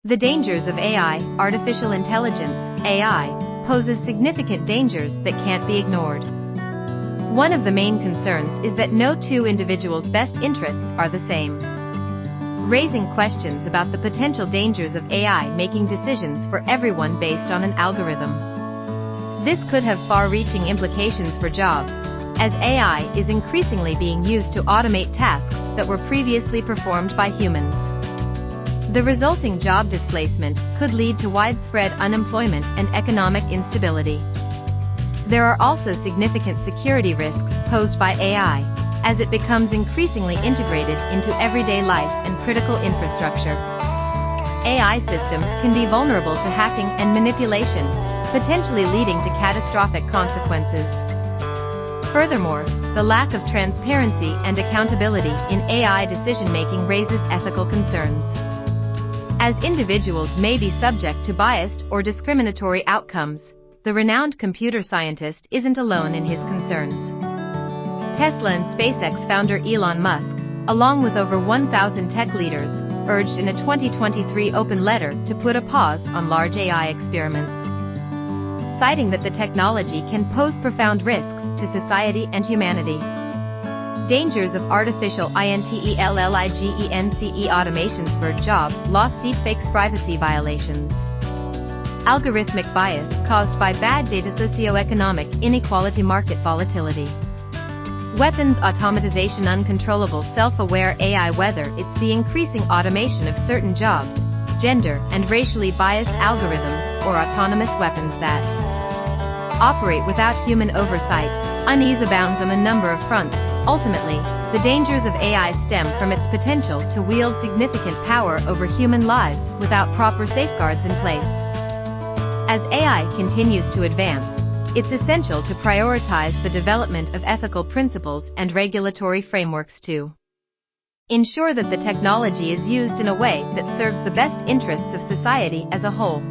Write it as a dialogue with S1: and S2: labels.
S1: The dangers of AI, artificial intelligence, AI, poses significant dangers that can't be ignored. One of the main concerns is that no two individuals' best interests are the same, raising questions about the potential dangers of AI making decisions for everyone based on an algorithm. This could have far-reaching implications for jobs, as AI is increasingly being used to automate tasks that were previously performed by humans. The resulting job displacement could lead to widespread unemployment and economic instability. There are also significant security risks posed by AI, as it becomes increasingly integrated into everyday life and critical infrastructure. AI systems can be vulnerable to hacking and manipulation, potentially leading to catastrophic consequences. Furthermore, the lack of transparency and accountability in AI decision-making raises ethical concerns, as individuals may be subject to biased or discriminatory outcomes. The renowned computer scientist isn't alone in his concerns. Tesla and SpaceX founder Elon Musk, along with over 1,000 tech leaders, urged in a 2023 open letter to put a pause on large AI experiments, citing that the technology can pose profound risks to society and humanity. Dangers of artificial intelligence automations for job loss, deepfakes, privacy violations. Algorithmic bias caused by bad data, socioeconomic inequality, market volatility. Weapons automatization, uncontrollable self-aware AI, whether it's the increasing automation of certain jobs, gender and racially biased algorithms, or autonomous weapons that operate without human oversight. Unease abounds on a number of fronts. Ultimately, the dangers of AI stem from its potential to wield significant power over human lives without proper safeguards in place. As AI continues to advance, it's essential to prioritize the development of ethical principles and regulatory frameworks to ensure that the technology is used in a way that serves the best interests of society as a whole.